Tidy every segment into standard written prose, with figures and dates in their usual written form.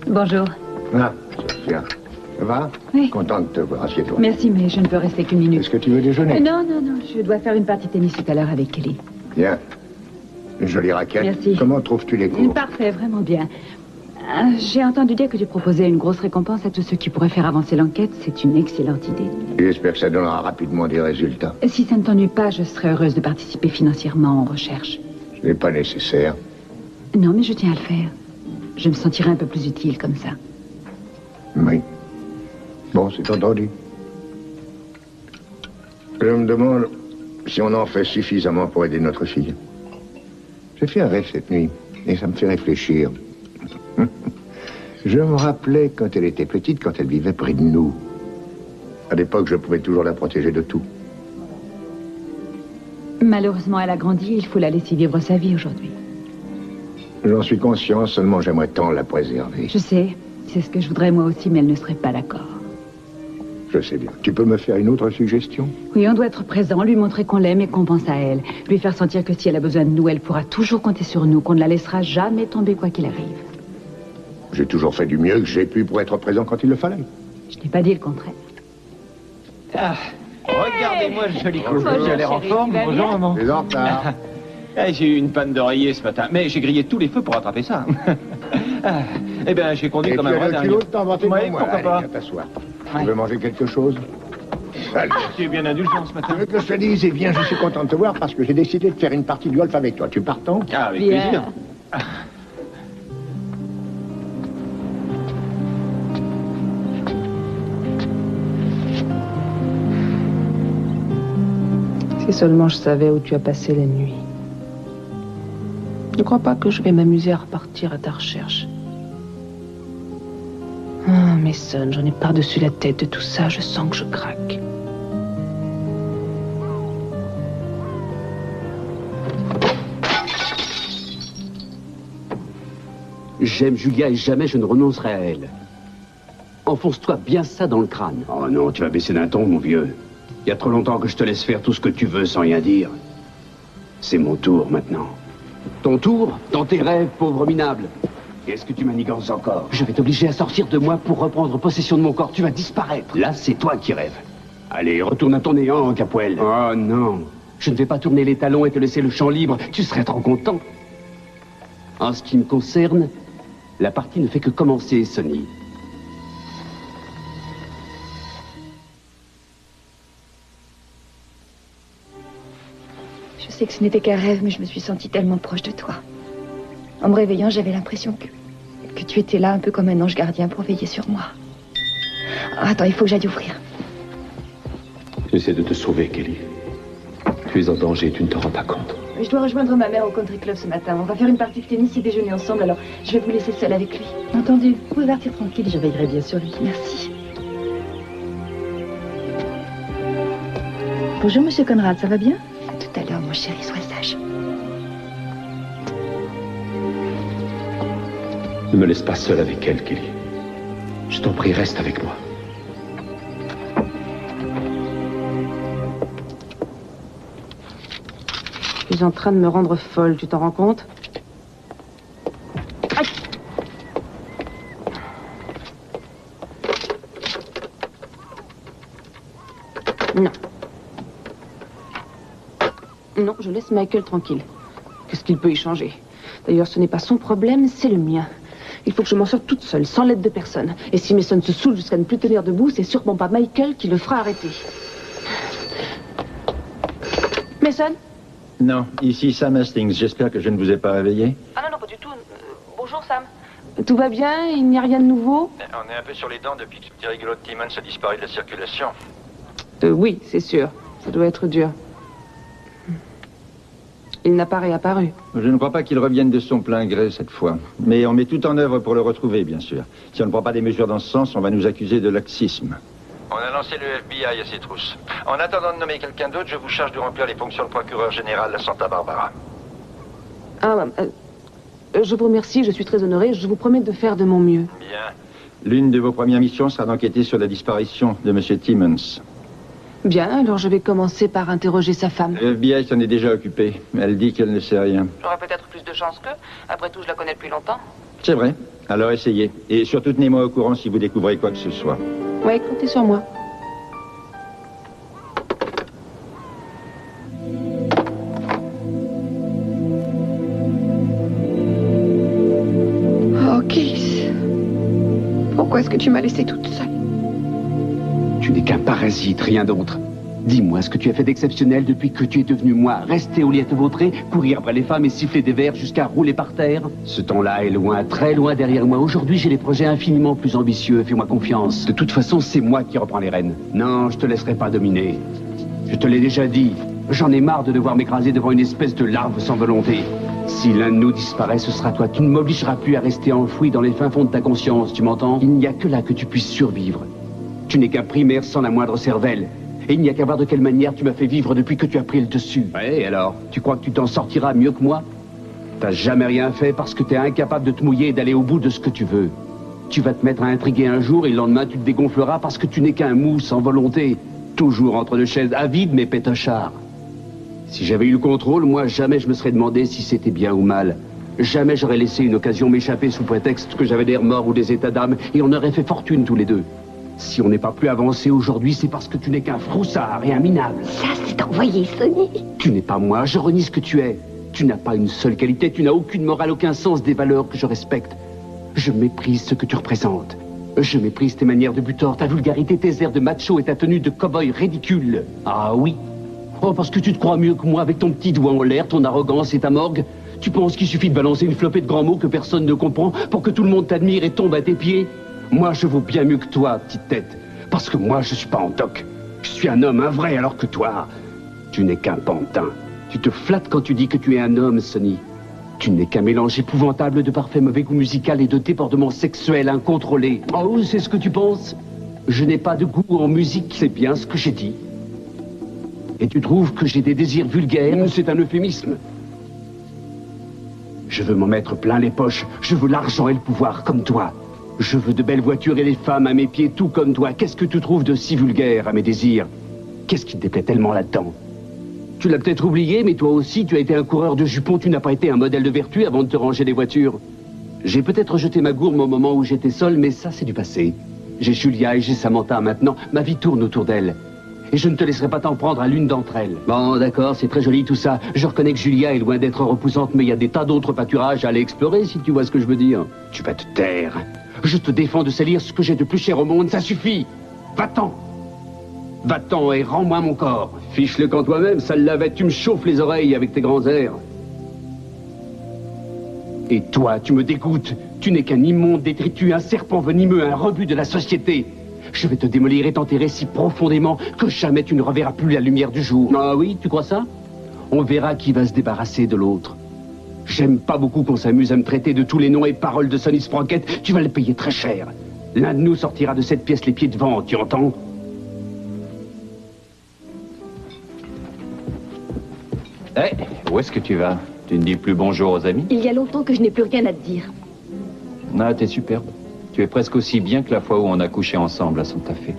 Bonjour. Ah, Sophia. Ça va? Oui. Content de te voir, assieds-toi. Merci, mais je ne peux rester qu'une minute. Est-ce que tu veux déjeuner? Non, je dois faire une partie de tennis tout à l'heure avec Kelly. Bien. Une jolie raquette. Merci. Comment trouves-tu les cours? Parfait, vraiment bien. J'ai entendu dire que tu proposais une grosse récompense à tous ceux qui pourraient faire avancer l'enquête. C'est une excellente idée. J'espère que ça donnera rapidement des résultats. Si ça ne t'ennuie pas, je serais heureuse de participer financièrement aux recherches. Ce n'est pas nécessaire. Non, mais je tiens à le faire. Je me sentirais un peu plus utile comme ça. Oui. Bon, c'est entendu. Je me demande si on en fait suffisamment pour aider notre fille. J'ai fait un rêve cette nuit, et ça me fait réfléchir. Je me rappelais quand elle était petite, quand elle vivait près de nous. À l'époque, je pouvais toujours la protéger de tout. Malheureusement, elle a grandi et il faut la laisser vivre sa vie aujourd'hui. J'en suis conscient, seulement j'aimerais tant la préserver. Je sais, c'est ce que je voudrais moi aussi, mais elle ne serait pas d'accord. Je sais bien. Tu peux me faire une autre suggestion? Oui, on doit être présent, lui montrer qu'on l'aime et qu'on pense à elle. Lui faire sentir que si elle a besoin de nous, elle pourra toujours compter sur nous, qu'on ne la laissera jamais tomber quoi qu'il arrive. J'ai toujours fait du mieux que j'ai pu pour être présent quand il le fallait. Je n'ai pas dit le contraire. Ah, regardez-moi ce joli coup. Bonjour, J'ai l'air en chérie, forme. tu vas Bonjour, bien? maman. Les en retard. Ah, j'ai eu une panne d'oreiller ce matin, mais j'ai grillé tous les feux pour rattraper ça. Ah, eh bien, j'ai conduit Et comme tu un as vrai le dingue. culot de t'inventer Oui, devant moi. pourquoi Allez, pas. viens t'asseoir. Ouais. Tu veux manger quelque chose? Allez. Tu es bien indulgent ce Tu matin. veux que je te dise, eh bien, je suis content de te voir parce que j'ai décidé de faire une partie de golf avec toi. Tu partant? Ah, avec Bien. plaisir. Si seulement je savais où tu as passé la nuit. Ne crois pas que je vais m'amuser à repartir à ta recherche. Ah, Mason, j'en ai par-dessus la tête de tout ça. Je sens que je craque. J'aime Julia et jamais je ne renoncerai à elle. Enfonce-toi bien ça dans le crâne. Oh non, tu vas baisser d'un ton, mon vieux. Il y a trop longtemps que je te laisse faire tout ce que tu veux sans rien dire. C'est mon tour maintenant. Ton tour, dans tes rêves, pauvre minable. Qu'est-ce que tu manigances encore? Je vais t'obliger à sortir de moi pour reprendre possession de mon corps. Tu vas disparaître. Là, c'est toi qui rêves. Allez, retourne à ton néant, Capoel. Oh non, je ne vais pas tourner les talons et te laisser le champ libre. Tu serais trop content. En ce qui me concerne, la partie ne fait que commencer, Sonny. Je sais que ce n'était qu'un rêve, mais je me suis sentie tellement proche de toi. En me réveillant, j'avais l'impression que tu étais là, un peu comme un ange gardien pour veiller sur moi. Ah, attends, il faut que j'aille ouvrir. J'essaie de te sauver, Kelly. Tu es en danger, tu ne te rends pas compte. Je dois rejoindre ma mère au country club ce matin. On va faire une partie de tennis et déjeuner ensemble, alors je vais vous laisser seule avec lui. Entendu? Vous pouvez partir tranquille, je veillerai bien sur lui. Merci. Bonjour, monsieur Conrad, ça va bien? À tout à l'heure, mon chéri, sois sage. Ne me laisse pas seul avec elle, Kelly. Je t'en prie, reste avec moi. Je suis en train de me rendre folle, tu t'en rends compte? Aïe. Non. Non, je laisse Michael tranquille. Qu'est-ce qu'il peut y changer? D'ailleurs, ce n'est pas son problème, c'est le mien. Il faut que je m'en sorte toute seule, sans l'aide de personne. Et si Mason se saoule jusqu'à ne plus tenir debout, c'est sûrement pas Michael qui le fera arrêter. Mason? Non, ici Sam Hastings. J'espère que je ne vous ai pas réveillé. Ah non, non, pas du tout. Bonjour, Sam. Tout va bien? Il n'y a rien de nouveau? On est un peu sur les dents depuis que ce petit rigolo de Timmons a disparu de la circulation. Oui, c'est sûr. Ça doit être dur. Il n'a pas réapparu. Je ne crois pas qu'il revienne de son plein gré cette fois. Mais on met tout en œuvre pour le retrouver, bien sûr. Si on ne prend pas des mesures dans ce sens, on va nous accuser de laxisme. On a lancé le FBI à ses trousses. En attendant de nommer quelqu'un d'autre, je vous charge de remplir les fonctions de procureur général à Santa Barbara. Ah, je vous remercie, je suis très honorée. Je vous promets de faire de mon mieux. Bien. L'une de vos premières missions sera d'enquêter sur la disparition de M. Timmons. Bien, alors je vais commencer par interroger sa femme. Le FBI s'en est déjà occupé. Elle dit qu'elle ne sait rien. J'aurais peut-être plus de chance qu'eux. Après tout, je la connais depuis longtemps. C'est vrai. Alors essayez. Et surtout tenez-moi au courant si vous découvrez quoi que ce soit. Ouais, comptez sur moi. Oh, Keith. Pourquoi est-ce que tu m'as laissée toute seule? Tu n'es qu'un parasite, rien d'autre. Dis-moi ce que tu as fait d'exceptionnel depuis que tu es devenu moi. Rester au lit à te vautrer, courir après les femmes et siffler des verres jusqu'à rouler par terre. Ce temps-là est loin, très loin derrière moi. Aujourd'hui, j'ai des projets infiniment plus ambitieux. Fais-moi confiance. De toute façon, c'est moi qui reprends les rênes. Non, je te laisserai pas dominer. Je te l'ai déjà dit. J'en ai marre de devoir m'écraser devant une espèce de larve sans volonté. Si l'un de nous disparaît, ce sera toi. Tu ne m'obligeras plus à rester enfoui dans les fins fonds de ta conscience, tu m'entends? Il n'y a que là que tu puisses survivre. Tu n'es qu'un primaire sans la moindre cervelle. Et il n'y a qu'à voir de quelle manière tu m'as fait vivre depuis que tu as pris le dessus. Ouais, alors, tu crois que tu t'en sortiras mieux que moi? T'as jamais rien fait parce que t'es incapable de te mouiller et d'aller au bout de ce que tu veux. Tu vas te mettre à intriguer un jour et le lendemain tu te dégonfleras parce que tu n'es qu'un mou sans volonté. Toujours entre deux chaises avides mais pétochards. Si j'avais eu le contrôle, moi jamais je me serais demandé si c'était bien ou mal. Jamais j'aurais laissé une occasion m'échapper sous prétexte que j'avais des remords ou des états d'âme et on aurait fait fortune tous les deux. Si on n'est pas plus avancé aujourd'hui, c'est parce que tu n'es qu'un froussard et un minable. Ça, c'est envoyé, Sonny. Tu n'es pas moi, je renie ce que tu es. Tu n'as pas une seule qualité, tu n'as aucune morale, aucun sens des valeurs que je respecte. Je méprise ce que tu représentes. Je méprise tes manières de butor, ta vulgarité, tes airs de macho et ta tenue de cow-boy ridicule. Ah oui? Oh, parce que tu te crois mieux que moi avec ton petit doigt en l'air, ton arrogance et ta morgue. Tu penses qu'il suffit de balancer une flopée de grands mots que personne ne comprend pour que tout le monde t'admire et tombe à tes pieds? Moi, je vaux bien mieux que toi, petite tête. Parce que moi, je suis pas en toc. Je suis un homme, un vrai, alors que toi, tu n'es qu'un pantin. Tu te flattes quand tu dis que tu es un homme, Sonny. Tu n'es qu'un mélange épouvantable de parfait mauvais goût musical et de débordement sexuel incontrôlé. Oh, c'est ce que tu penses? Je n'ai pas de goût en musique, c'est bien ce que j'ai dit. Et tu trouves que j'ai des désirs vulgaires? C'est un euphémisme. Je veux m'en mettre plein les poches. Je veux l'argent et le pouvoir, comme toi. Je veux de belles voitures et les femmes à mes pieds, tout comme toi. Qu'est-ce que tu trouves de si vulgaire à mes désirs? Qu'est-ce qui te déplaît tellement là-dedans? Tu l'as peut-être oublié, mais toi aussi, tu as été un coureur de jupons. Tu n'as pas été un modèle de vertu avant de te ranger des voitures. J'ai peut-être jeté ma gourme au moment où j'étais seul, mais ça, c'est du passé. J'ai Julia et j'ai Samantha maintenant. Ma vie tourne autour d'elle. Et je ne te laisserai pas t'en prendre à l'une d'entre elles. Bon, d'accord, c'est très joli tout ça. Je reconnais que Julia est loin d'être repoussante, mais il y a des tas d'autres pâturages à aller explorer, si tu vois ce que je veux dire. Tu vas te taire. Je te défends de salir ce que j'ai de plus cher au monde, ça suffit. Va-t'en. Va-t'en et rends-moi mon corps. Fiche-le quand toi-même, sale lavette, tu me chauffes les oreilles avec tes grands airs. Et toi, tu me dégoûtes. Tu n'es qu'un immonde détritus, un serpent venimeux, un rebut de la société. Je vais te démolir et t'enterrer si profondément que jamais tu ne reverras plus la lumière du jour. Ah oui, tu crois ça? On verra qui va se débarrasser de l'autre. J'aime pas beaucoup qu'on s'amuse à me traiter de tous les noms et paroles de Sonny Sprocket. Tu vas le payer très cher. L'un de nous sortira de cette pièce les pieds devant, tu entends? Hé, où est-ce que tu vas? Tu ne dis plus bonjour aux amis? Il y a longtemps que je n'ai plus rien à te dire. Ah, t'es superbe. Tu es presque aussi bien que la fois où on a couché ensemble à Santa Fe.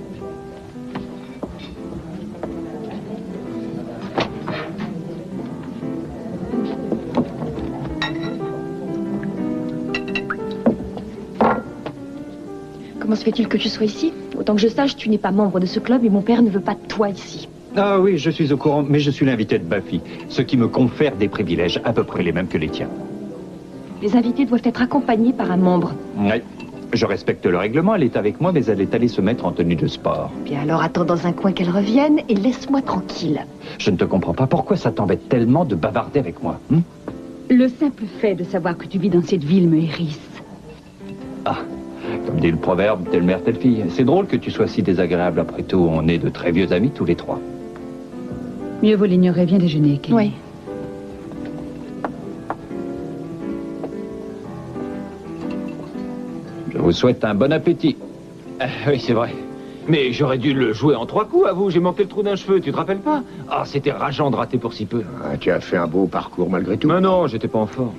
Comment se fait-il que tu sois ici? Autant que je sache, tu n'es pas membre de ce club et mon père ne veut pas de toi ici. Ah oui, je suis au courant, mais je suis l'invité de Buffy, ce qui me confère des privilèges à peu près les mêmes que les tiens. Les invités doivent être accompagnés par un membre. Oui, je respecte le règlement, elle est avec moi, mais elle est allée se mettre en tenue de sport. Bien alors attends dans un coin qu'elle revienne et laisse-moi tranquille. Je ne te comprends pas, pourquoi ça t'embête tellement de bavarder avec moi? Le simple fait de savoir que tu vis dans cette ville me hérisse. Ah, comme dit le proverbe, telle mère, telle fille. C'est drôle que tu sois si désagréable après tout, on est de très vieux amis tous les trois. Mieux vaut l'ignorer, viens déjeuner, Kelly. Oui. Je vous souhaite un bon appétit. Oui, c'est vrai. Mais j'aurais dû le jouer en 3 coups, avoue. J'ai manqué le trou d'un cheveu, tu te rappelles pas? Ah, c'était rageant de rater pour si peu. Ah, tu as fait un beau parcours malgré tout. Mais non, j'étais pas en forme.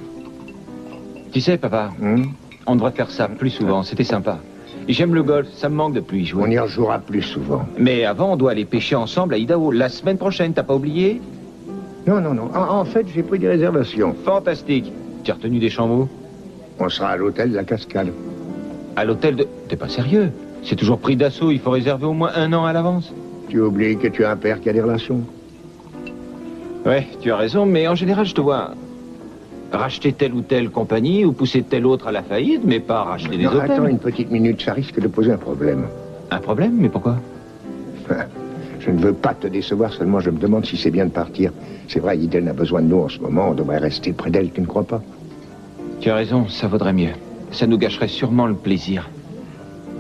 Tu sais, papa, on devrait faire ça plus souvent, c'était sympa. Et j'aime le golf, ça me manque de plus y jouer. On y rejouera plus souvent. Mais avant, on doit aller pêcher ensemble à Idaho, la semaine prochaine, t'as pas oublié? Non, non, non. En fait, j'ai pris des réservations. Fantastique. Tu as retenu des chameaux? On sera à l'hôtel de la Cascade. À l'hôtel de... T'es pas sérieux? C'est toujours pris d'assaut, il faut réserver au moins 1 an à l'avance. Tu oublies que tu as un père qui a des relations. Ouais, tu as raison, mais en général, je te vois racheter telle ou telle compagnie ou pousser telle autre à la faillite, mais pas racheter des hôtels. Attends une petite minute, ça risque de poser un problème. Un problème? Mais pourquoi? Je ne veux pas te décevoir, seulement je me demande si c'est bien de partir. C'est vrai, Eden a besoin de nous en ce moment, on devrait rester près d'elle, tu ne crois pas? Tu as raison, ça vaudrait mieux. Ça nous gâcherait sûrement le plaisir.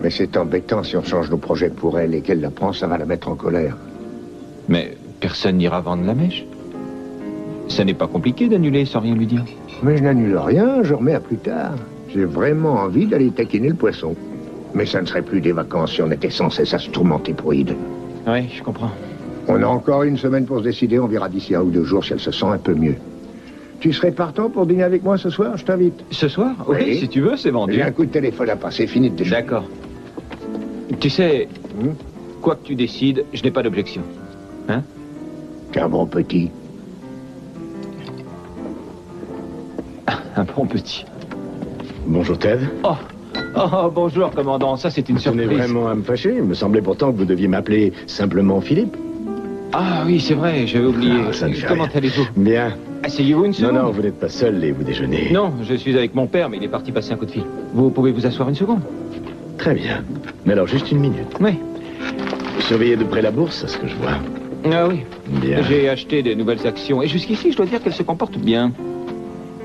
Mais c'est embêtant si on change nos projets pour elle et qu'elle l'apprend, ça va la mettre en colère. Mais personne n'ira vendre la mèche. Ça n'est pas compliqué d'annuler sans rien lui dire. Mais je n'annule rien, je remets à plus tard. J'ai vraiment envie d'aller taquiner le poisson. Mais ça ne serait plus des vacances si on était sans cesse à se tourmenter pour Eden. Oui, je comprends. On a encore 1 semaine pour se décider, on verra d'ici 1 ou 2 jours si elle se sent un peu mieux. Tu serais partant pour dîner avec moi ce soir? Je t'invite. Ce soir? Oui, si tu veux, c'est vendu. J'ai un coup de téléphone à passer, fini de déjeuner. D'accord. Tu sais, quoi que tu décides, je n'ai pas d'objection. Hein? T'es un bon petit. Un bon petit. Bonjour Ted. Oh, bonjour, commandant. Ça, c'est une surprise. Vous tenez vraiment à me fâcher? Il me semblait pourtant que vous deviez m'appeler simplement Philippe. Ah oui, c'est vrai, j'avais oublié. Comment allez-vous? Bien. Asseyez-vous une seconde. Non, vous n'êtes pas seul et vous déjeunez. Non, je suis avec mon père, mais il est parti passer un coup de fil. Vous pouvez vous asseoir une seconde? Très bien. Mais alors, juste 1 minute. Oui. Vous surveillez de près la bourse, à ce que je vois. Ah oui. Bien. J'ai acheté de nouvelles actions, et jusqu'ici, je dois dire qu'elles se comportent bien.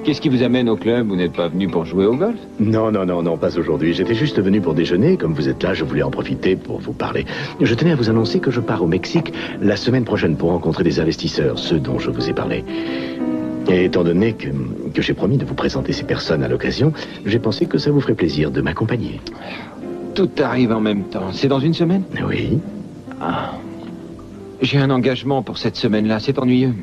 Qu'est-ce qui vous amène au club? Vous n'êtes pas venu pour jouer au golf? Non, pas aujourd'hui. J'étais juste venu pour déjeuner. Comme vous êtes là, je voulais en profiter pour vous parler. Je tenais à vous annoncer que je pars au Mexique la semaine prochaine pour rencontrer des investisseurs, ceux dont je vous ai parlé. Et étant donné que j'ai promis de vous présenter ces personnes à l'occasion, j'ai pensé que ça vous ferait plaisir de m'accompagner. Tout arrive en même temps. C'est dans 1 semaine? Oui. Ah. J'ai un engagement pour cette semaine-là. C'est ennuyeux.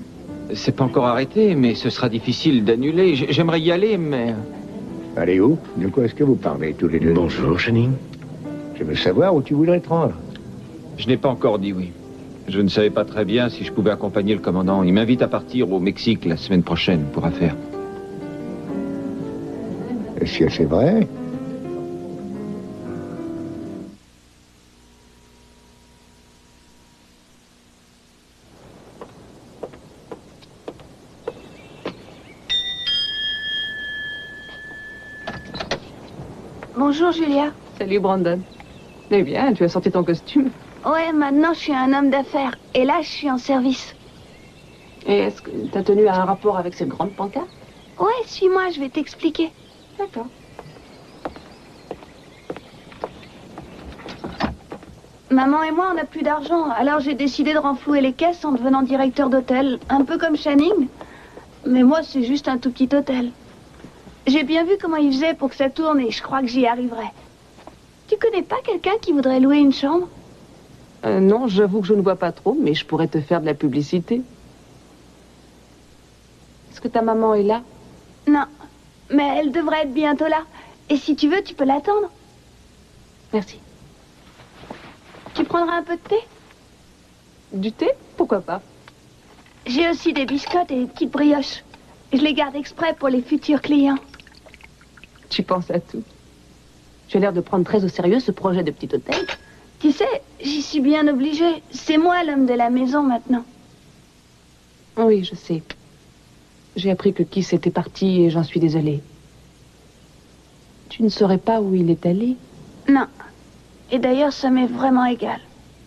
C'est pas encore arrêté, mais ce sera difficile d'annuler. J'aimerais y aller, mais... Allez où? De quoi est-ce que vous parlez tous les deux? Bonjour, Channing. Je veux savoir où tu voudrais te rendre. Je n'ai pas encore dit oui. Je ne savais pas très bien si je pouvais accompagner le commandant. Il m'invite à partir au Mexique la semaine prochaine pour affaires. Est-ce que c'est vrai? Bonjour Julia. Salut Brandon. Eh bien, tu as sorti ton costume. Ouais, maintenant je suis un homme d'affaires. Et là, je suis en service. Et est-ce que ta tenue a un rapport avec cette grande pancarte? Ouais, suis-moi, je vais t'expliquer. D'accord. Maman et moi, on n'a plus d'argent. Alors j'ai décidé de renflouer les caisses en devenant directeur d'hôtel. Un peu comme Channing. Mais moi, c'est juste un tout petit hôtel. J'ai bien vu comment il faisait pour que ça tourne et je crois que j'y arriverai. Tu connais pas quelqu'un qui voudrait louer une chambre? Non, j'avoue que je ne vois pas trop, mais je pourrais te faire de la publicité. Est-ce que ta maman est là? Non, mais elle devrait être bientôt là. Et si tu veux, tu peux l'attendre. Merci. Tu prendras un peu de thé? Du thé? Pourquoi pas? J'ai aussi des biscottes et des petites brioches. Je les garde exprès pour les futurs clients. Tu penses à tout. Tu as l'air de prendre très au sérieux ce projet de petit hôtel. Tu sais, j'y suis bien obligée. C'est moi l'homme de la maison maintenant. Oui, je sais. J'ai appris que Keith était parti et j'en suis désolée. Tu ne saurais pas où il est allé? Non. Et d'ailleurs, ça m'est vraiment égal.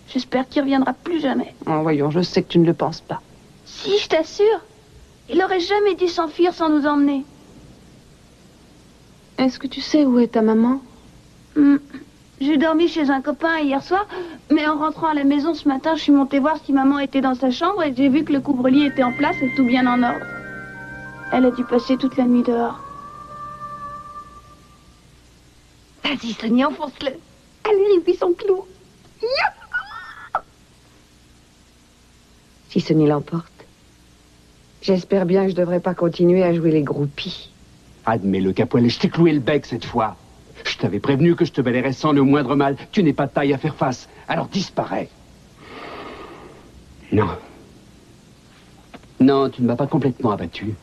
J'espère qu'il reviendra plus jamais. Oh, voyons, je sais que tu ne le penses pas. Si, je t'assure. Il aurait jamais dû s'enfuir sans nous emmener. Est-ce que tu sais où est ta maman? J'ai dormi chez un copain hier soir, mais en rentrant à la maison ce matin, je suis montée voir si maman était dans sa chambre et j'ai vu que le couvre-lit était en place et tout bien en ordre. Elle a dû passer toute la nuit dehors. Vas-y, Sonia, enfonce-le. Allez, il fit son clou. Si Sonia l'emporte, j'espère bien que je devrais pas continuer à jouer les groupies. Admets-le, Capoelet, je t'ai cloué le bec cette fois. Je t'avais prévenu que je te balayerais sans le moindre mal. Tu n'es pas de taille à faire face. Alors disparais. Non. Non, tu ne m'as pas complètement abattu.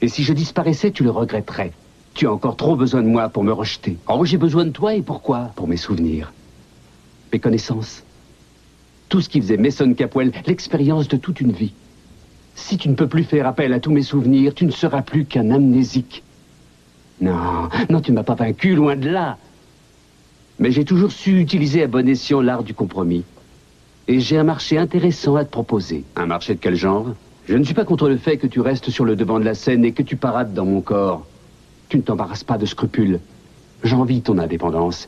Et si je disparaissais, tu le regretterais. Tu as encore trop besoin de moi pour me rejeter. Oh, j'ai besoin de toi et pourquoi? Pour mes souvenirs, mes connaissances. Tout ce qui faisait Mason Capwell, l'expérience de toute une vie. Si tu ne peux plus faire appel à tous mes souvenirs, tu ne seras plus qu'un amnésique. Non, non, tu ne m'as pas vaincu, loin de là. Mais j'ai toujours su utiliser à bon escient l'art du compromis. Et j'ai un marché intéressant à te proposer. Un marché de quel genre? Je ne suis pas contre le fait que tu restes sur le devant de la scène et que tu parades dans mon corps. Tu ne t'embarrasses pas de scrupules. J'envie ton indépendance.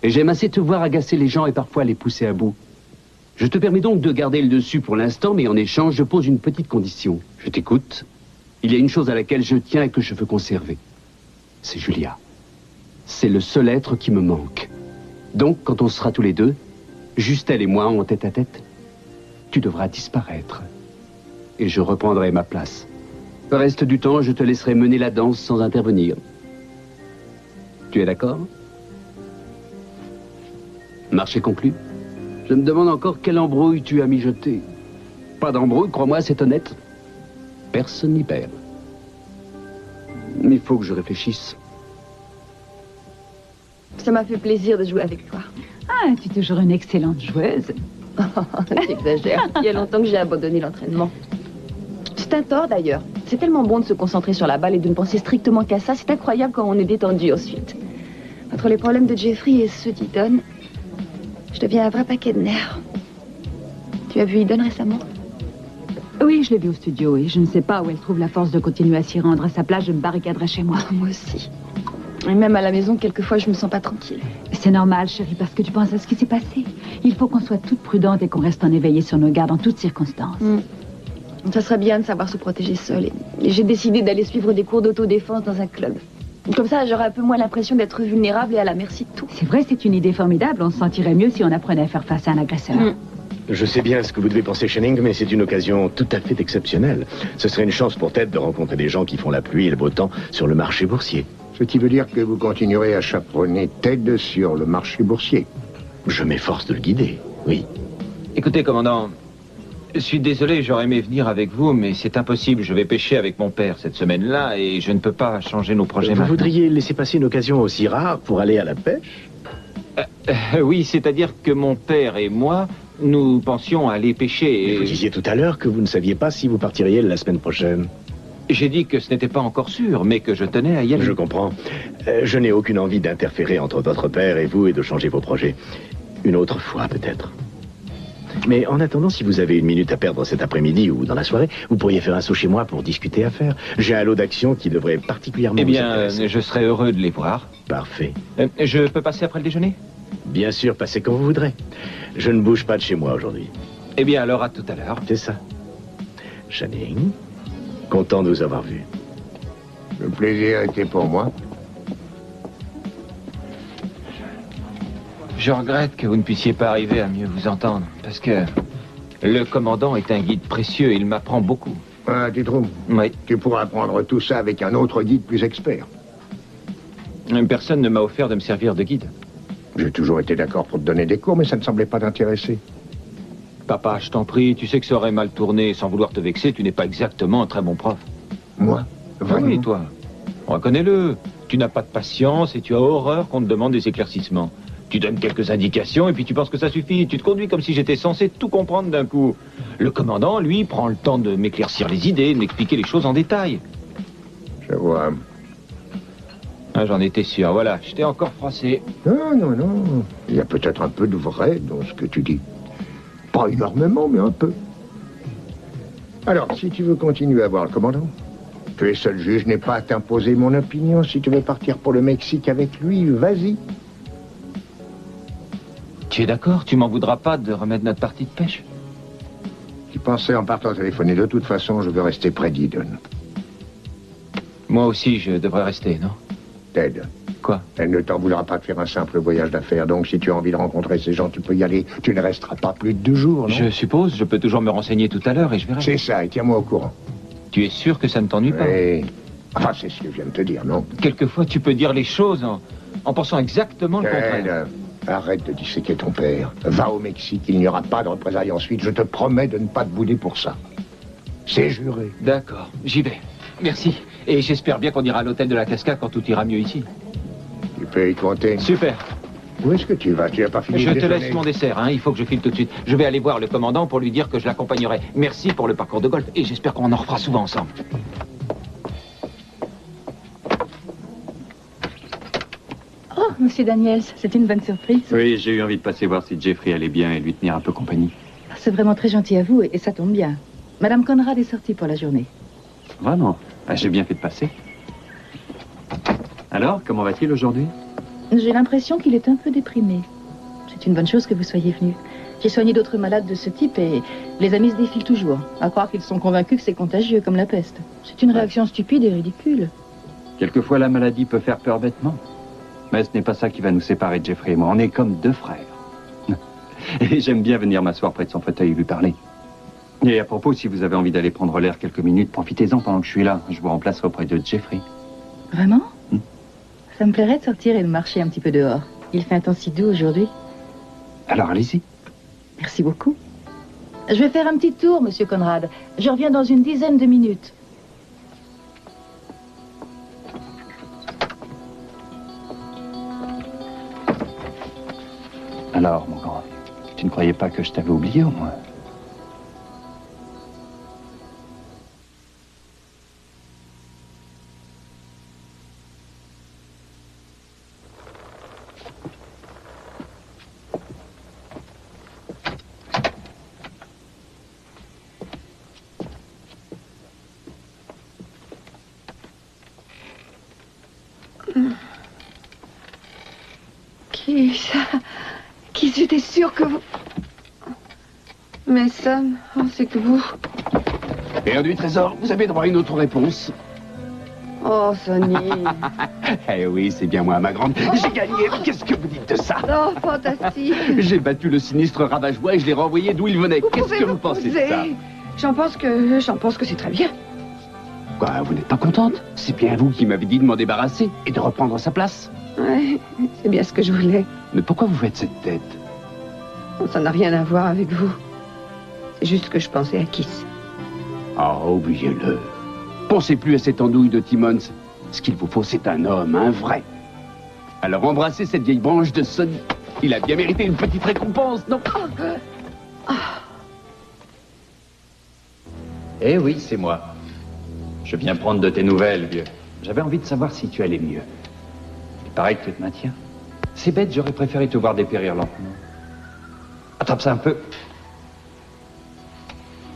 Et j'aime assez te voir agacer les gens et parfois les pousser à bout. Je te permets donc de garder le dessus pour l'instant, mais en échange, je pose une petite condition. Je t'écoute. Il y a une chose à laquelle je tiens et que je veux conserver. C'est Julia. C'est le seul être qui me manque. Donc, quand on sera tous les deux, juste elle et moi en tête à tête, tu devras disparaître. Et je reprendrai ma place. Le reste du temps, je te laisserai mener la danse sans intervenir. Tu es d'accord? Marché conclu? Je me demande encore quelle embrouille tu as mijoté. Pas d'embrouille, crois-moi, c'est honnête. Personne n'y perd. Mais il faut que je réfléchisse. Ça m'a fait plaisir de jouer avec toi. Ah, tu es toujours une excellente joueuse. Tu exagères. Il y a longtemps que j'ai abandonné l'entraînement. C'est un tort d'ailleurs. C'est tellement bon de se concentrer sur la balle et de ne penser strictement qu'à ça. C'est incroyable quand on est détendu ensuite. Entre les problèmes de Jeffrey et ceux d'Eden, je deviens un vrai paquet de nerfs. Tu as vu Eden récemment? Oui, je l'ai vue au studio et je ne sais pas où elle trouve la force de continuer à s'y rendre. À sa place, je me barricaderai chez moi. Moi aussi. Et même à la maison, quelquefois, je me sens pas tranquille. C'est normal, chérie, parce que tu penses à ce qui s'est passé. Il faut qu'on soit toutes prudentes et qu'on reste en éveillé sur nos gardes en toutes circonstances. Ça serait bien de savoir se protéger seule. Et j'ai décidé d'aller suivre des cours d'autodéfense dans un club. Comme ça, j'aurais un peu moins l'impression d'être vulnérable et à la merci de tout. C'est vrai, c'est une idée formidable. On se sentirait mieux si on apprenait à faire face à un agresseur. Je sais bien ce que vous devez penser, Channing, mais c'est une occasion tout à fait exceptionnelle. Ce serait une chance pour Ted de rencontrer des gens qui font la pluie et le beau temps sur le marché boursier. Ce qui veut dire que vous continuerez à chaperonner Ted sur le marché boursier. Je m'efforce de le guider, oui. Écoutez, commandant, je suis désolé, j'aurais aimé venir avec vous, mais c'est impossible. Je vais pêcher avec mon père cette semaine-là et je ne peux pas changer nos projets Vous maintenant. voudriez laisser passer une occasion aussi rare pour aller à la pêche? Oui, c'est-à-dire que mon père et moi, nous pensions aller pêcher et... Vous disiez tout à l'heure que vous ne saviez pas si vous partiriez la semaine prochaine. J'ai dit que ce n'était pas encore sûr, mais que je tenais à y aller. Je comprends. Je n'ai aucune envie d'interférer entre votre père et vous et de changer vos projets. Une autre fois, peut-être. Mais en attendant, si vous avez une minute à perdre cet après-midi ou dans la soirée, vous pourriez faire un saut chez moi pour discuter affaires. J'ai un lot d'actions qui devrait particulièrement vous intéresser. Je serais heureux de les voir. Parfait. Je peux passer après le déjeuner? Bien sûr, passez quand vous voudrez. Je ne bouge pas de chez moi aujourd'hui. Eh bien, alors à tout à l'heure. C'est ça. Channing, content de vous avoir vu. Le plaisir était pour moi. Je regrette que vous ne puissiez pas arriver à mieux vous entendre, parce que le commandant est un guide précieux, il m'apprend beaucoup. Ah, tu trouves? Oui. Tu pourras apprendre tout ça avec un autre guide plus expert. Personne ne m'a offert de me servir de guide. J'ai toujours été d'accord pour te donner des cours, mais ça ne semblait pas t'intéresser. Papa, je t'en prie, tu sais que ça aurait mal tourné. Sans vouloir te vexer, tu n'es pas exactement un très bon prof. Moi? Vraiment? Oui, toi. Reconnais-le. Tu n'as pas de patience et tu as horreur qu'on te demande des éclaircissements. Tu donnes quelques indications et puis tu penses que ça suffit. Tu te conduis comme si j'étais censé tout comprendre d'un coup. Le commandant, lui, prend le temps de m'éclaircir les idées, de m'expliquer les choses en détail. Je vois. Ah, j'en étais sûr. Voilà, je t'ai encore froissé. Non, non, non. Il y a peut-être un peu de vrai dans ce que tu dis. Pas énormément, mais un peu. Alors, si tu veux continuer à voir le commandant, tu es seul juge, je n'ai pas à t'imposer mon opinion. Si tu veux partir pour le Mexique avec lui, vas-y. Tu es d'accord? Tu m'en voudras pas de remettre notre partie de pêche? Tu pensais en partant téléphoner. De toute façon, je veux rester près d'Eden. Moi aussi, je devrais rester, non? Ted. Quoi? Elle ne t'en voudra pas de faire un simple voyage d'affaires. Donc, si tu as envie de rencontrer ces gens, tu peux y aller. Tu ne resteras pas plus de 2 jours, non? Je suppose. Je peux toujours me renseigner tout à l'heure et je verrai. C'est ça, et tiens-moi au courant. Tu es sûr que ça ne t'ennuie pas? Oui. Enfin, c'est ce que je viens de te dire, non? Quelquefois, tu peux dire les choses en pensant exactement le contraire. Arrête de disséquer ton père. Va au Mexique, il n'y aura pas de représailles ensuite. Je te promets de ne pas te bouder pour ça. C'est juré. D'accord, j'y vais. Merci. Et j'espère bien qu'on ira à l'hôtel de la Cascade quand tout ira mieux ici. Tu peux y compter. Super. Où est-ce que tu vas? Tu n'as pas fini Je de te déjeuner? laisse mon dessert, hein. Il faut que je file tout de suite. Je vais aller voir le commandant pour lui dire que je l'accompagnerai. Merci pour le parcours de golf et j'espère qu'on en refera souvent ensemble. Oh, monsieur Daniels, c'est une bonne surprise. Oui, j'ai eu envie de passer voir si Jeffrey allait bien et lui tenir un peu compagnie. C'est vraiment très gentil à vous et ça tombe bien. Madame Conrad est sortie pour la journée. Vraiment? Ah, j'ai bien fait de passer. Alors, comment va-t-il aujourd'hui? J'ai l'impression qu'il est un peu déprimé. C'est une bonne chose que vous soyez venu. J'ai soigné d'autres malades de ce type et les amis se défilent toujours, à croire qu'ils sont convaincus que c'est contagieux comme la peste. C'est une réaction stupide et ridicule. Quelquefois, la maladie peut faire peur bêtement. Mais ce n'est pas ça qui va nous séparer, Jeffrey et moi. On est comme deux frères. Et j'aime bien venir m'asseoir près de son fauteuil et lui parler. Et à propos, si vous avez envie d'aller prendre l'air quelques minutes, profitez-en pendant que je suis là. Je vous remplacerai auprès de Jeffrey. Vraiment? Ça me plairait de sortir et de marcher un petit peu dehors. Il fait un temps si doux aujourd'hui. Alors allez-y. Merci beaucoup. Je vais faire un petit tour, monsieur Conrad. Je reviens dans une dizaine de minutes. Alors, mon grand, tu ne croyais pas que je t'avais oublié au moins? Qui ça? Qui j'étais sûre que vous... Mais Sam, oh, c'est que vous... Père du trésor, vous avez droit à une autre réponse. Oh, Sonny. Eh oui, c'est bien moi, ma grande. J'ai gagné. Qu'est-ce que vous dites de ça? Oh, fantastique. J'ai battu le sinistre Ravage-Bois et je l'ai renvoyé d'où il venait. Qu'est-ce que vous pensez de ça? J'en pense que c'est très bien. Quoi, vous n'êtes pas contente? C'est bien vous qui m'avez dit de m'en débarrasser et de reprendre sa place. Ouais, c'est bien ce que je voulais. Mais pourquoi vous faites cette tête? Ça n'a rien à voir avec vous. C'est juste que je pensais à Kiss. Oh, oubliez-le. Pensez plus à cette andouille de Timmons. Ce qu'il vous faut, c'est un homme, un vrai. Alors embrassez cette vieille branche de Sonny. Il a bien mérité une petite récompense, non? Eh oui, c'est moi. Je viens prendre de tes nouvelles, vieux. J'avais envie de savoir si tu allais mieux. Il paraît que tu te maintiens. C'est bête, j'aurais préféré te voir dépérir lentement. Attrape ça un peu.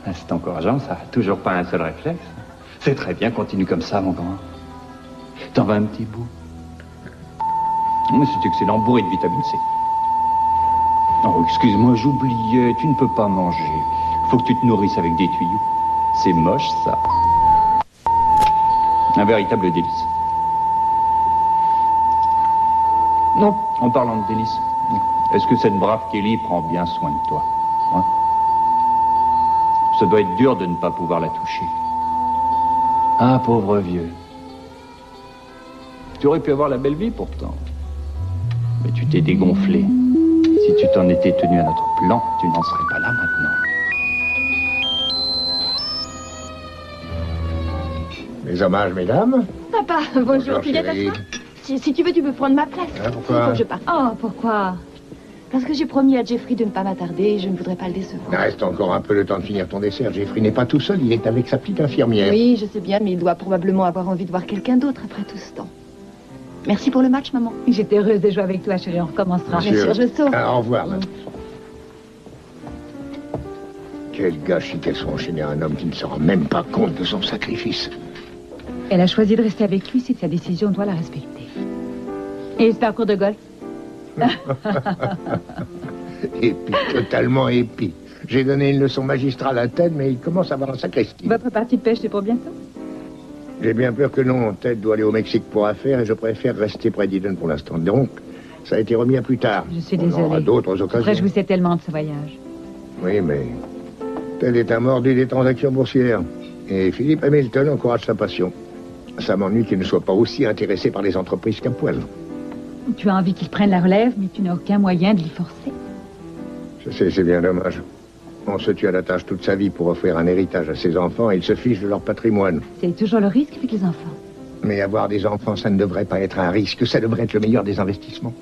Ah, c'est encourageant, ça. Toujours pas un seul réflexe. C'est très bien, continue comme ça, mon grand. T'en vas un petit bout. C'est excellent, bourré de vitamine C. Oh, excuse-moi, j'oubliais, tu ne peux pas manger. Faut que tu te nourrisses avec des tuyaux. C'est moche, ça. Un véritable délice. Non, en parlant de délice, est-ce que cette brave Kelly prend bien soin de toi, hein? Ça doit être dur de ne pas pouvoir la toucher. Ah, pauvre vieux. Tu aurais pu avoir la belle vie pourtant. Mais tu t'es dégonflé. Si tu t'en étais tenu à notre plan, tu n'en serais pas là maintenant. Mes hommages, mesdames. Papa, bonjour, tu viens chérie. t'asseoir? Si tu veux, tu peux prendre ma place. Pourquoi? Il faut que je parte. Oh, pourquoi? Parce que j'ai promis à Jeffrey de ne pas m'attarder et je ne voudrais pas le décevoir. Il reste encore un peu le temps de finir ton dessert. Jeffrey n'est pas tout seul, il est avec sa petite infirmière. Oui, je sais bien, mais il doit probablement avoir envie de voir quelqu'un d'autre après tout ce temps. Merci pour le match, maman. J'étais heureuse de jouer avec toi, chérie. On recommencera. Bien sûr, je sauve. Au revoir, madame. Quel gâchis qu'elle soit enchaînée à un homme qui ne se rend même pas compte de son sacrifice. Elle a choisi de rester avec lui, c'est sa décision, on doit la respecter. Et ce parcours de golf? Épi, totalement épi. J'ai donné une leçon magistrale à Ted, mais il commence à avoir un sacré style. Votre partie de pêche, c'est pour bientôt? J'ai bien peur que non. Ted doit aller au Mexique pour affaires et je préfère rester près d'Eden pour l'instant. Donc, ça a été remis à plus tard. Je suis On aura désolée. d'autres occasions. Après, je vous sais tellement de ce voyage. Oui, mais Ted est un mordu des transactions boursières. Et Philippe Hamilton encourage sa passion. Ça m'ennuie qu'il ne soit pas aussi intéressé par les entreprises qu'à poil. Tu as envie qu'il prenne la relève, mais tu n'as aucun moyen de l'y forcer. Je sais, c'est bien dommage. On se tue à la tâche toute sa vie pour offrir un héritage à ses enfants et ils se fichent de leur patrimoine. C'est toujours le risque avec les enfants. Mais avoir des enfants, ça ne devrait pas être un risque, ça devrait être le meilleur des investissements.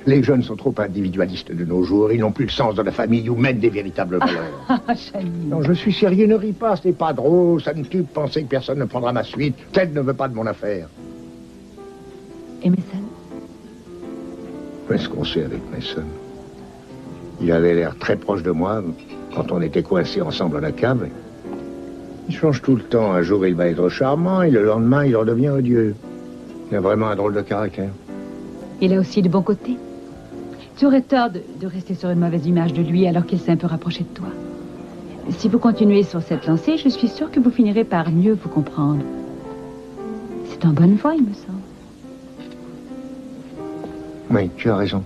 Les jeunes sont trop individualistes de nos jours, ils n'ont plus le sens de la famille ou même des véritables valeurs. Non, je suis sérieux, ne ris pas, c'est pas drôle, ça me tue de penser que personne ne prendra ma suite. Ted ne veut pas de mon affaire. Et Mason? Qu'est-ce qu'on sait avec Mason? Il avait l'air très proche de moi quand on était coincés ensemble à la cave. Il change tout le temps. Un jour, il va être charmant et le lendemain, il redevient odieux. Il a vraiment un drôle de caractère. Il a aussi de bons côtés. Tu aurais tort de rester sur une mauvaise image de lui alors qu'il s'est un peu rapproché de toi. Si vous continuez sur cette lancée, je suis sûre que vous finirez par mieux vous comprendre. C'est en bonne voie, il me semble. Oui, tu as raison.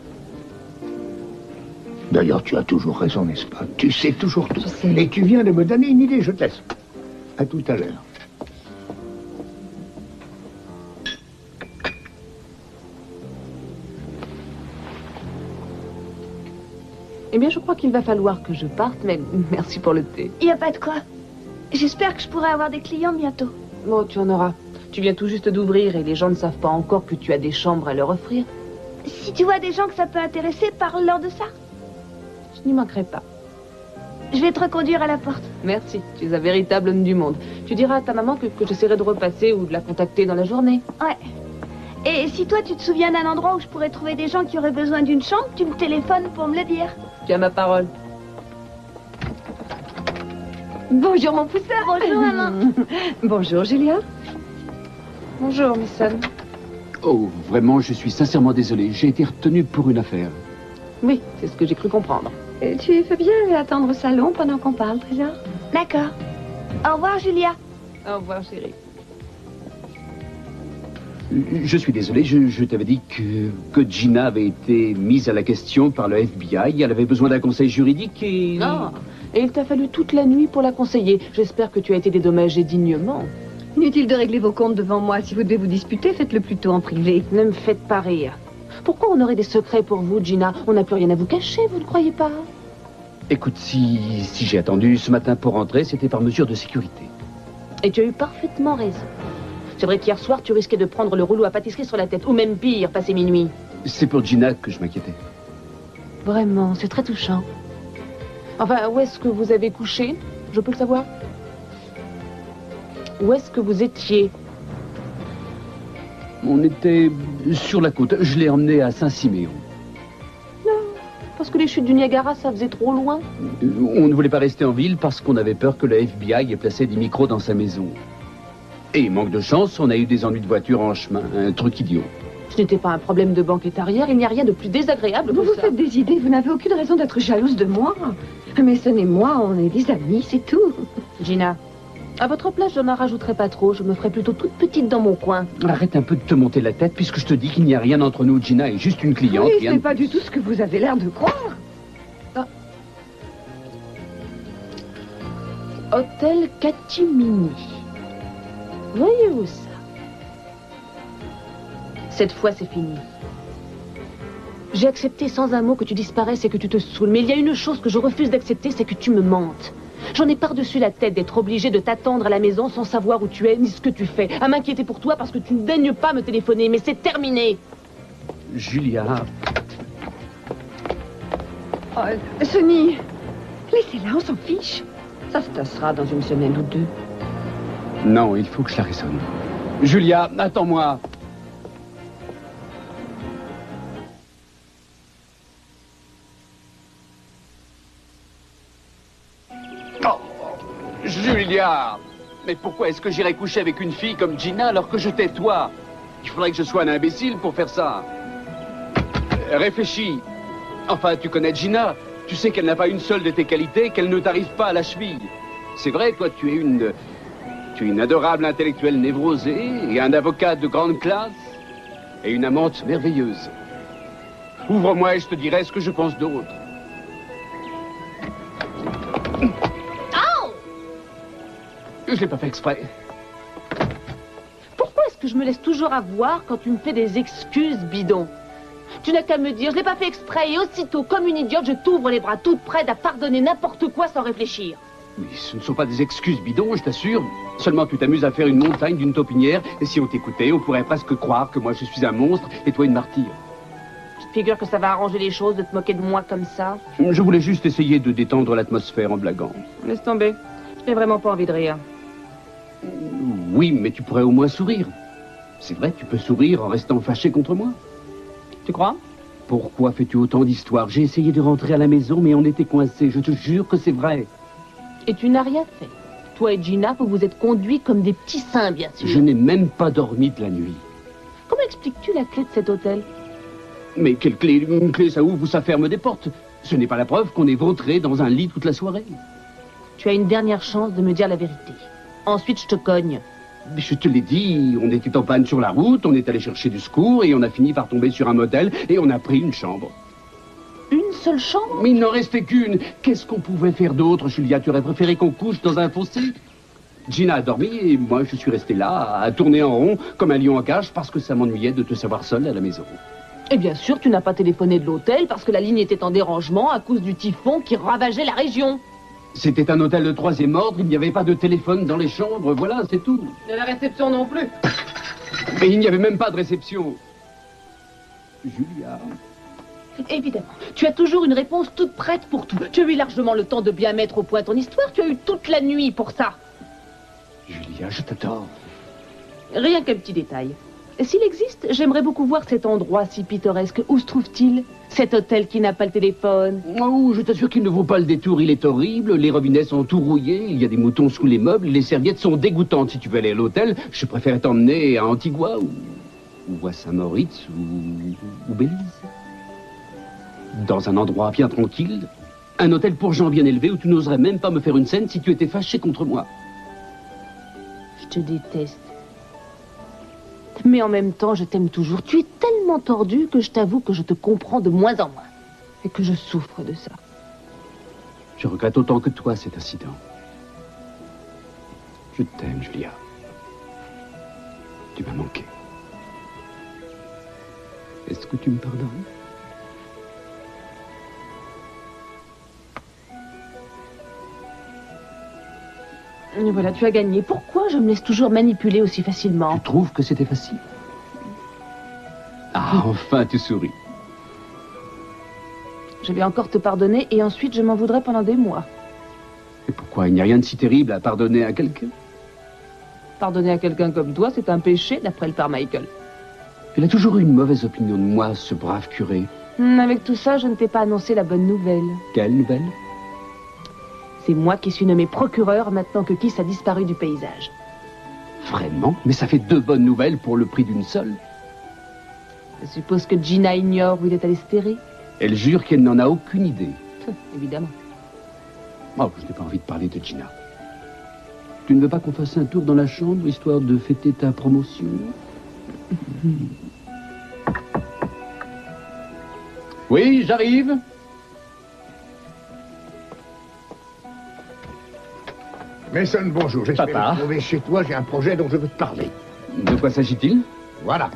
D'ailleurs, tu as toujours raison, n'est-ce pas? Tu sais toujours tout. Je sais. Et tu viens de me donner une idée, je te laisse. À tout à l'heure. Eh bien, je crois qu'il va falloir que je parte, mais merci pour le thé. Il n'y a pas de quoi. J'espère que je pourrai avoir des clients bientôt. Bon, tu en auras. Tu viens tout juste d'ouvrir et les gens ne savent pas encore que tu as des chambres à leur offrir. Si tu vois des gens que ça peut intéresser, parle-leur de ça. Je n'y manquerai pas. Je vais te reconduire à la porte. Merci, tu es un véritable homme du monde. Tu diras à ta maman que j'essaierai de repasser ou de la contacter dans la journée. Ouais. Et si toi, tu te souviens d'un endroit où je pourrais trouver des gens qui auraient besoin d'une chambre, tu me téléphones pour me le dire. Tu as ma parole. Bonjour, mon poussin. Bonjour, maman. Bonjour, Julia. Bonjour, Mason. Oh, vraiment, je suis sincèrement désolé. J'ai été retenu pour une affaire. Oui, c'est ce que j'ai cru comprendre. Tu fais bien attendre au salon pendant qu'on parle, Trésor. D'accord. Au revoir, Julia. Au revoir, chérie. Je suis désolé, je t'avais dit que Gina avait été mise à la question par le FBI. Elle avait besoin d'un conseil juridique et... Ah, et il t'a fallu toute la nuit pour la conseiller. J'espère que tu as été dédommagé dignement. Inutile de régler vos comptes devant moi. Si vous devez vous disputer, faites-le plutôt en privé. Ne me faites pas rire. Pourquoi on aurait des secrets pour vous, Gina? On n'a plus rien à vous cacher, vous ne croyez pas? Écoute, si j'ai attendu ce matin pour rentrer, c'était par mesure de sécurité. Et tu as eu parfaitement raison. C'est vrai qu'hier soir, tu risquais de prendre le rouleau à pâtisserie sur la tête, ou même pire, passer minuit. C'est pour Gina que je m'inquiétais. Vraiment, c'est très touchant. Enfin, où est-ce que vous avez couché? Je peux le savoir? Où est-ce que vous étiez? On était sur la côte. Je l'ai emmené à Saint-Siméon. Non, parce que les chutes du Niagara, ça faisait trop loin. On ne voulait pas rester en ville parce qu'on avait peur que le FBI ait placé des micros dans sa maison. Et manque de chance, on a eu des ennuis de voiture en chemin. Un truc idiot. Ce n'était pas un problème de banquette arrière. Il n'y a rien de plus désagréable que ça. Vous vous faites des idées. Vous n'avez aucune raison d'être jalouse de moi. Mason et moi, on est des amis, c'est tout. Gina, à votre place, je n'en rajouterai pas trop. Je me ferai plutôt toute petite dans mon coin. Arrête un peu de te monter la tête puisque je te dis qu'il n'y a rien entre nous. Gina est juste une cliente. Oui, c'est pas du tout ce que vous avez l'air de croire. Ah. Hôtel Catimini. Voyez-vous ça? Cette fois, c'est fini. J'ai accepté sans un mot que tu disparaisses et que tu te saoules. Mais il y a une chose que je refuse d'accepter, c'est que tu me mentes. J'en ai par-dessus la tête d'être obligée de t'attendre à la maison sans savoir où tu es ni ce que tu fais. À m'inquiéter pour toi parce que tu ne daignes pas me téléphoner. Mais c'est terminé. Julia. Oh, Sonny, laissez-la, on s'en fiche. Ça se tassera dans une semaine ou deux. Non, il faut que je la raisonne. Julia, attends-moi. Oh, Julia! Mais pourquoi est-ce que j'irais coucher avec une fille comme Gina alors que je t'ai toi? Il faudrait que je sois un imbécile pour faire ça. Réfléchis. Enfin, tu connais Gina. Tu sais qu'elle n'a pas une seule de tes qualités, qu'elle ne t'arrive pas à la cheville. C'est vrai, toi, tu es une adorable intellectuelle névrosée et un avocat de grande classe et une amante merveilleuse. Ouvre-moi et je te dirai ce que je pense d'autre. Oh! Je l'ai pas fait exprès. Pourquoi est-ce que je me laisse toujours avoir quand tu me fais des excuses bidons? Tu n'as qu'à me dire, je l'ai pas fait exprès et aussitôt, comme une idiote, je t'ouvre les bras toute prête à pardonner n'importe quoi sans réfléchir. Mais ce ne sont pas des excuses bidons, je t'assure. Seulement tu t'amuses à faire une montagne d'une taupinière, et si on t'écoutait, on pourrait presque croire que moi je suis un monstre et toi une martyre. Tu te figures que ça va arranger les choses de te moquer de moi comme ça? Je voulais juste essayer de détendre l'atmosphère en blaguant. Laisse tomber. Je n'ai vraiment pas envie de rire. Oui, mais tu pourrais au moins sourire. C'est vrai, tu peux sourire en restant fâché contre moi. Tu crois? Pourquoi fais-tu autant d'histoires? J'ai essayé de rentrer à la maison, mais on était coincés. Je te jure que c'est vrai. Et tu n'as rien fait. Toi et Gina, vous vous êtes conduits comme des petits saints, bien sûr. Je n'ai même pas dormi de la nuit. Comment expliques-tu la clé de cet hôtel? Mais quelle clé? Une clé, ça ouvre ou ça ferme des portes. Ce n'est pas la preuve qu'on est vautré dans un lit toute la soirée. Tu as une dernière chance de me dire la vérité. Ensuite, je te cogne. Mais je te l'ai dit, on était en panne sur la route, on est allé chercher du secours et on a fini par tomber sur un motel et on a pris une chambre. Une seule chambre? Mais il n'en restait qu'une. Qu'est-ce qu'on pouvait faire d'autre, Julia? Tu aurais préféré qu'on couche dans un fossé? Gina a dormi et moi je suis resté là à tourner en rond comme un lion en cage parce que ça m'ennuyait de te savoir seule à la maison. Et bien sûr, tu n'as pas téléphoné de l'hôtel parce que la ligne était en dérangement à cause du typhon qui ravageait la région. C'était un hôtel de 3e ordre, il n'y avait pas de téléphone dans les chambres, voilà, c'est tout. Et la réception non plus. Mais il n'y avait même pas de réception. Julia... Évidemment. Tu as toujours une réponse toute prête pour tout. Tu as eu largement le temps de bien mettre au point ton histoire. Tu as eu toute la nuit pour ça. Julia, je t'adore. Rien qu'un petit détail. S'il existe, j'aimerais beaucoup voir cet endroit si pittoresque. Où se trouve-t-il? Cet hôtel qui n'a pas le téléphone? Oh, je t'assure qu'il ne vaut pas le détour, il est horrible. Les robinets sont tout rouillés, il y a des moutons sous les meubles, les serviettes sont dégoûtantes. Si tu veux aller à l'hôtel, je préfère t'emmener à Antigua ou à Saint-Moritz ou Belize. Dans un endroit bien tranquille, un hôtel pour gens bien élevés où tu n'oserais même pas me faire une scène si tu étais fâché contre moi. Je te déteste. Mais en même temps, je t'aime toujours. Tu es tellement tordu que je t'avoue que je te comprends de moins en moins. Et que je souffre de ça. Je regrette autant que toi cet incident. Je t'aime, Julia. Tu m'as manqué. Est-ce que tu me pardonnes? Et voilà, tu as gagné. Pourquoi je me laisse toujours manipuler aussi facilement? Tu trouves que c'était facile? Ah, enfin, tu souris. Je vais encore te pardonner et ensuite je m'en voudrais pendant des mois. Et pourquoi? Il n'y a rien de si terrible à pardonner à quelqu'un. Pardonner à quelqu'un comme toi, c'est un péché, d'après le père Michael. Il a toujours eu une mauvaise opinion de moi, ce brave curé. Avec tout ça, je ne t'ai pas annoncé la bonne nouvelle. Quelle nouvelle? C'est moi qui suis nommé procureur maintenant que Kiss a disparu du paysage. Vraiment? Mais ça fait 2 bonnes nouvelles pour le prix d'une seule. Je suppose que Gina ignore où il est allé se terrer. Elle jure qu'elle n'en a aucune idée. Évidemment. Oh, je n'ai pas envie de parler de Gina. Tu ne veux pas qu'on fasse un tour dans la chambre, histoire de fêter ta promotion? Oui, j'arrive. Mason, bonjour. J'espère Papa. te trouver chez toi. J'ai un projet dont je veux te parler. De quoi s'agit-il? Voilà.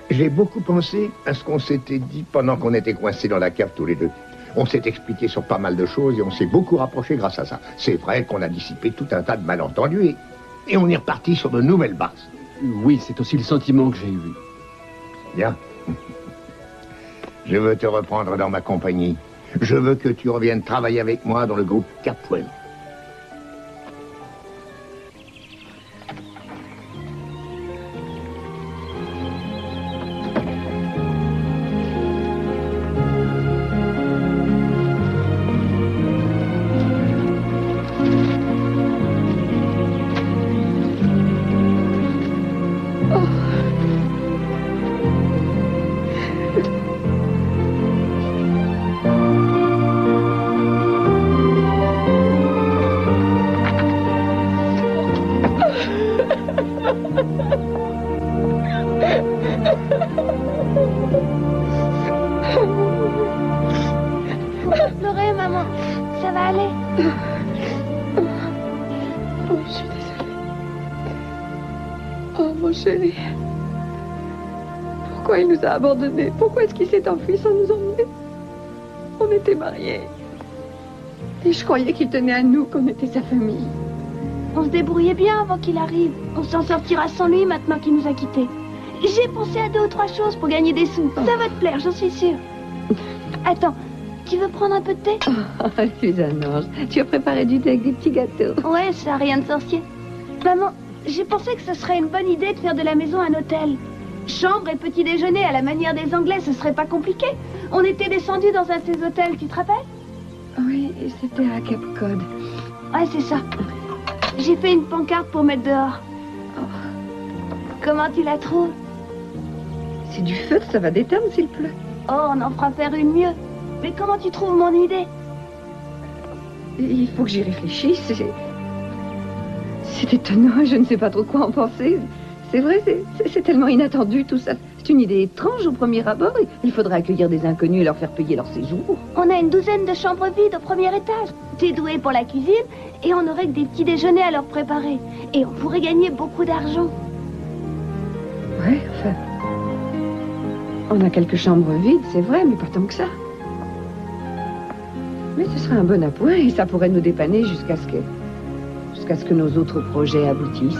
J'ai beaucoup pensé à ce qu'on s'était dit pendant qu'on était coincés dans la cave tous les deux. On s'est expliqué sur pas mal de choses et on s'est beaucoup rapprochés grâce à ça. C'est vrai qu'on a dissipé tout un tas de malentendus et on est reparti sur de nouvelles bases. Oui, c'est aussi le sentiment que j'ai eu. Bien. Je veux te reprendre dans ma compagnie. Je veux que tu reviennes travailler avec moi dans le groupe Capwell. Pleurer, maman. Ça va aller. Oh, je suis désolée. Oh, mon chéri. Pourquoi il nous a abandonnés? Pourquoi est-ce qu'il s'est enfui sans nous emmener? On était mariés. Et je croyais qu'il tenait à nous, qu'on était sa famille. On se débrouillait bien avant qu'il arrive. On s'en sortira sans lui maintenant qu'il nous a quittés. J'ai pensé à 2 ou 3 choses pour gagner des sous. Ça va te plaire, j'en suis sûre. Attends, tu veux prendre un peu de thé? Tu es un ange. Tu as préparé du thé avec des petits gâteaux. Ouais, ça n'a rien de sorcier. Maman, j'ai pensé que ce serait une bonne idée de faire de la maison un hôtel. Chambre et petit déjeuner à la manière des Anglais, ce serait pas compliqué. On était descendus dans un de ces hôtels, tu te rappelles? Oui, c'était à Cape Cod. Ouais, c'est ça. J'ai fait une pancarte pour mettre dehors. Comment tu la trouves? C'est du feutre, ça va détendre s'il pleut. Oh, on en fera faire une mieux. Mais comment tu trouves mon idée? Il faut que j'y réfléchisse. C'est étonnant, je ne sais pas trop quoi en penser. C'est vrai, c'est tellement inattendu tout ça. C'est une idée étrange au premier abord. Il faudrait accueillir des inconnus et leur faire payer leur séjour. On a une 12aine de chambres vides au premier étage. T'es doué pour la cuisine et on aurait que des petits déjeuners à leur préparer. Et on pourrait gagner beaucoup d'argent. Ouais, enfin... On a quelques chambres vides, c'est vrai, mais pas tant que ça. Mais ce serait un bon appoint et ça pourrait nous dépanner jusqu'à ce que nos autres projets aboutissent.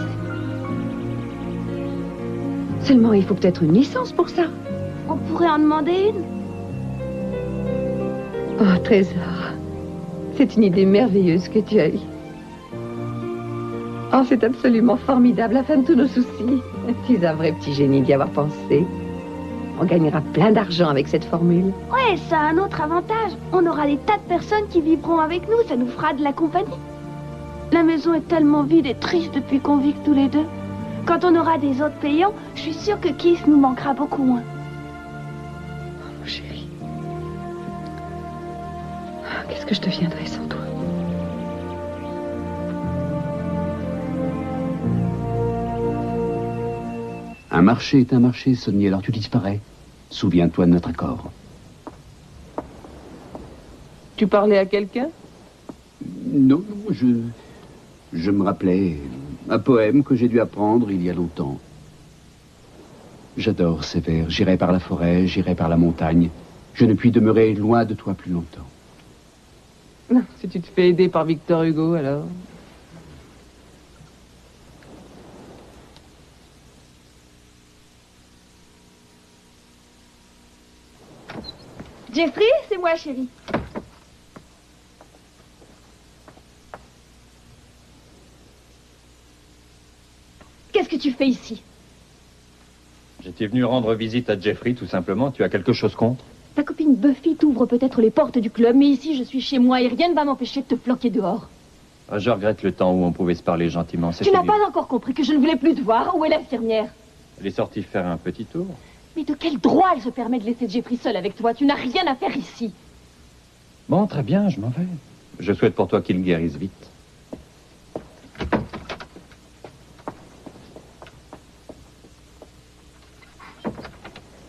Seulement, il faut peut-être une licence pour ça. On pourrait en demander une. Oh, Trésor, c'est une idée merveilleuse que tu as eue. Oh, c'est absolument formidable, la fin de tous nos soucis. Tu es un vrai petit génie d'y avoir pensé. On gagnera plein d'argent avec cette formule. Ouais, ça a un autre avantage. On aura des tas de personnes qui vivront avec nous, ça nous fera de la compagnie. La maison est tellement vide et triste depuis qu'on vit que tous les deux. Quand on aura des autres payants, je suis sûre que Keith nous manquera beaucoup moins. Oh, mon chéri. Qu'est-ce que je deviendrais sans toi? Un marché est un marché, Sonny, alors tu disparais. Souviens-toi de notre accord. Tu parlais à quelqu'un? Non, je me rappelais un poème que j'ai dû apprendre il y a longtemps. J'adore ces vers. J'irai par la forêt, j'irai par la montagne. Je ne puis demeurer loin de toi plus longtemps. Si tu te fais aider par Victor Hugo, alors... Jeffrey, c'est moi, chérie. Qu'est-ce que tu fais ici? J'étais venu rendre visite à Jeffrey, tout simplement. Tu as quelque chose contre? Ta copine Buffy t'ouvre peut-être les portes du club, mais ici, je suis chez moi et rien ne va m'empêcher de te planquer dehors. Ah, je regrette le temps où on pouvait se parler gentiment. Tu n'as pas encore compris que je ne voulais plus te voir. Où est l'infirmière? Elle est sortie faire un petit tour. Mais de quel droit elle se permet de laisser Jeffrey seul avec toi? Tu n'as rien à faire ici. Bon, très bien, je m'en vais. Je souhaite pour toi qu'il guérisse vite.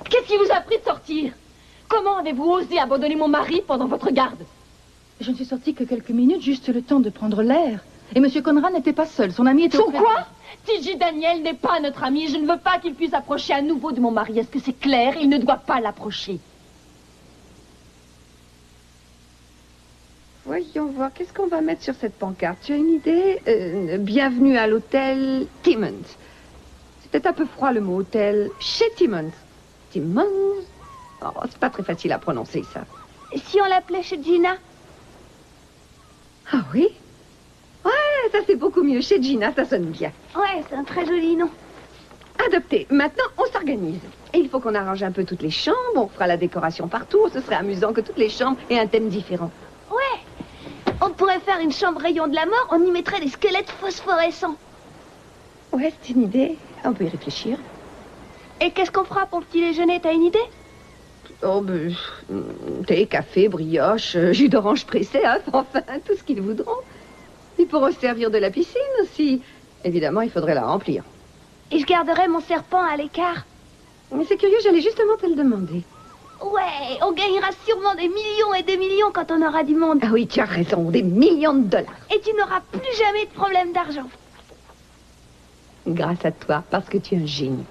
Qu'est-ce qui vous a pris de sortir? Comment avez-vous osé abandonner mon mari pendant votre garde? Je ne suis sortie que quelques minutes, juste le temps de prendre l'air. Et M. Conrad n'était pas seul, son ami était... Son quoi? T.J. Daniel n'est pas notre ami. Je ne veux pas qu'il puisse approcher à nouveau de mon mari. Est-ce que c'est clair? Il ne doit pas l'approcher. Voyons voir, qu'est-ce qu'on va mettre sur cette pancarte? Tu as une idée? Bienvenue à l'hôtel Timmons. C'est peut-être un peu froid le mot hôtel. Chez Timmons. Timmons? Oh, c'est pas très facile à prononcer, ça. Et si on l'appelait chez Gina? Ah oui? Ouais, ça c'est beaucoup mieux. Chez Gina, ça sonne bien. Ouais, c'est un très joli nom. Adopté. Maintenant, on s'organise. Et il faut qu'on arrange un peu toutes les chambres. On fera la décoration partout. Ce serait amusant que toutes les chambres aient un thème différent. Ouais. On pourrait faire une chambre rayon de la mort. On y mettrait des squelettes phosphorescents. Ouais, c'est une idée. On peut y réfléchir. Et qu'est-ce qu'on fera pour le petit déjeuner? T'as une idée? Oh, thé, café, brioche, jus d'orange pressé, hein, enfin, tout ce qu'ils voudront. Ils pourront se servir de la piscine aussi. Évidemment, il faudrait la remplir. Et je garderai mon serpent à l'écart. Mais c'est curieux, j'allais justement te le demander. Ouais, on gagnera sûrement des millions et des millions quand on aura du monde. Ah oui, tu as raison, des millions de dollars. Et tu n'auras plus jamais de problème d'argent. Grâce à toi, parce que tu es un génie.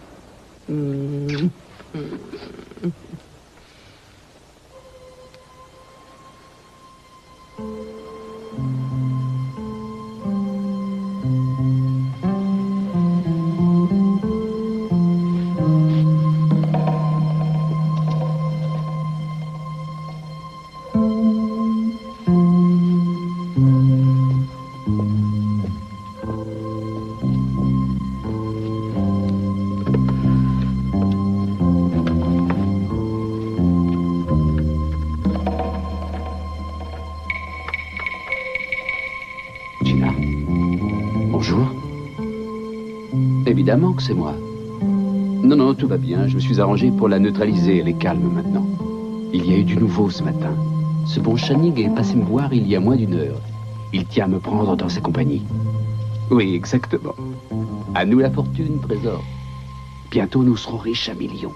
Bonjour. Évidemment que c'est moi. Non, non, tout va bien. Je me suis arrangé pour la neutraliser. Elle est calme maintenant. Il y a eu du nouveau ce matin. Ce bon Channing est passé me voir il y a moins d'1 heure. Il tient à me prendre dans sa compagnie. Oui, exactement. À nous la fortune, trésor. Bientôt, nous serons riches à millions.